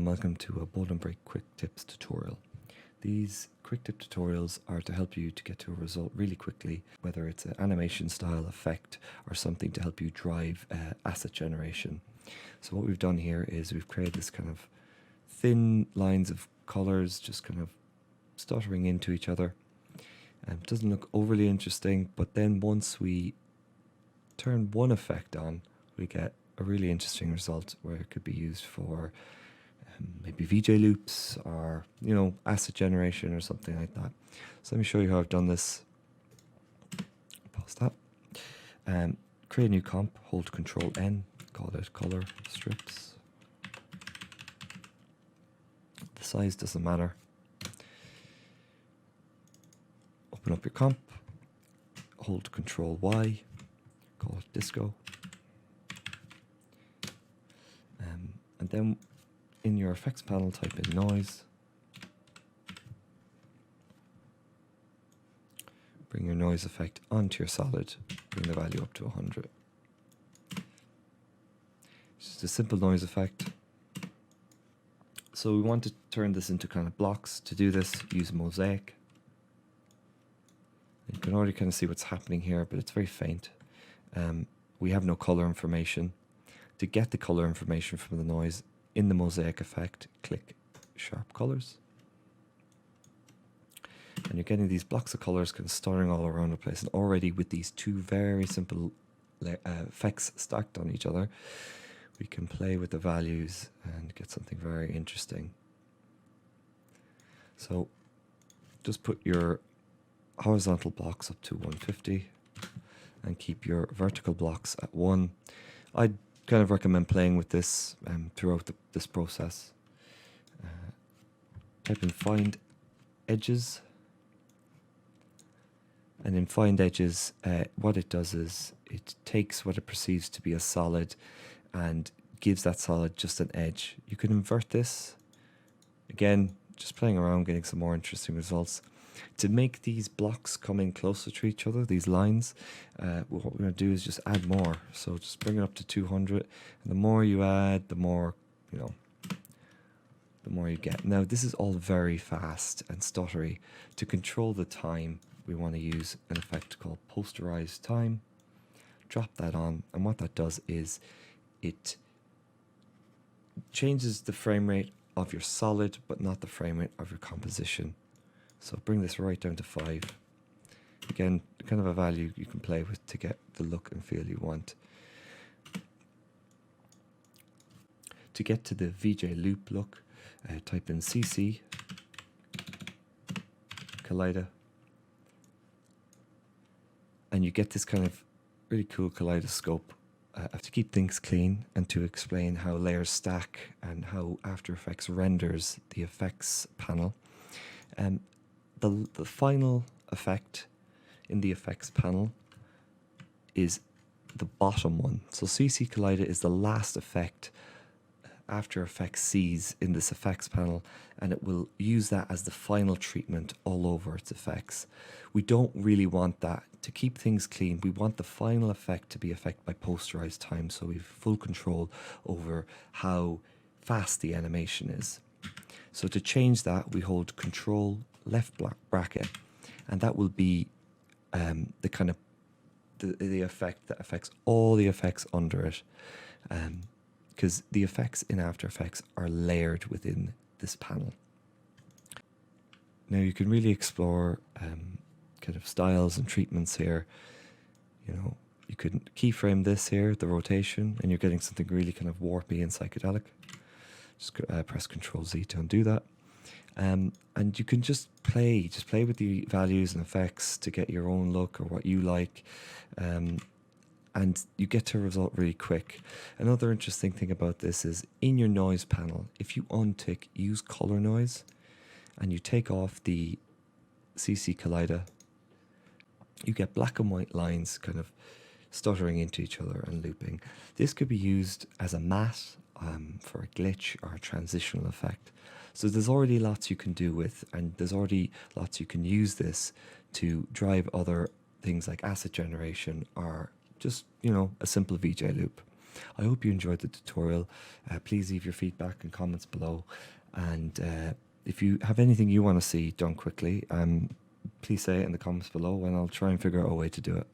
and welcome to a Bold&Break quick tips tutorial. These quick tip tutorials are to help you to get to a result really quickly, whether it's an animation style effect or something to help you drive asset generation. So what we've done here is we've created this kind of thin lines of colors just kind of stuttering into each other. It doesn't look overly interesting, but then once we turn one effect on, we get a really interesting result where it could be used for maybe VJ loops or, you know, asset generation or something like that. So let me show you how I've done this. Pause that. Create a new comp, hold Control N, call it color strips. The size doesn't matter. Open up your comp, hold Control Y, call it disco. And then in your effects panel, type in noise. Bring your noise effect onto your solid, bring the value up to 100. Just a simple noise effect. So we want to turn this into kind of blocks. To do this, use mosaic. You can already kind of see what's happening here, but it's very faint. We have no color information. To get the color information from the noise, in the mosaic effect, click sharp colors. And you're getting these blocks of colors kind of stuttering all around the place. And already with these two very simple effects stacked on each other, we can play with the values and get something very interesting. So just put your horizontal blocks up to 150 and keep your vertical blocks at 1. I'd kind of recommend playing with this throughout this process. Type in find edges, and in find edges what it does is it takes what it perceives to be a solid and gives that solid just an edge. You can invert this, again just playing around, getting some more interesting results. To make these blocks come in closer to each other, these lines, what we're going to do is just add more. So just bring it up to 200, and the more you add, the more, you know, the more you get. Now this is all very fast and stuttery. To control the time, we want to use an effect called posterized time. Drop that on, and what that does is it changes the frame rate of your solid, but not the frame rate of your composition. So bring this right down to 5. Again, kind of a value you can play with to get the look and feel you want. To get to the VJ loop look, type in CC, Kaleido, and you get this kind of really cool kaleidoscope. To keep things clean and to explain how layers stack and how After Effects renders the effects panel. The final effect in the effects panel is the bottom one. So CC Kaleido is the last effect After Effects sees in this effects panel, and it will use that as the final treatment all over its effects. We don't really want that. To keep things clean, we want the final effect to be affected by posterized time, so we have full control over how fast the animation is. So to change that, we hold Control left bracket, and that will be the kind of the effect that affects all the effects under it, because the effects in After Effects are layered within this panel. Now you can really explore kind of styles and treatments here. You know, you could keyframe this here, the rotation, and you're getting something really kind of warpy and psychedelic. Just press Control Z to undo that. And you can just play with the values and effects to get your own look or what you like, and you get to a result really quick. Another interesting thing about this is in your noise panel, if you untick use color noise and you take off the CC Kaleido, you get black and white lines kind of stuttering into each other and looping. This could be used as a matte for a glitch or a transitional effect. So there's already lots you can do with, and there's already lots you can use this to drive other things like asset generation or just, you know, a simple VJ loop. I hope you enjoyed the tutorial. Please leave your feedback and comments below, and if you have anything you want to see done quickly, please say it in the comments below, and I'll try and figure out a way to do it.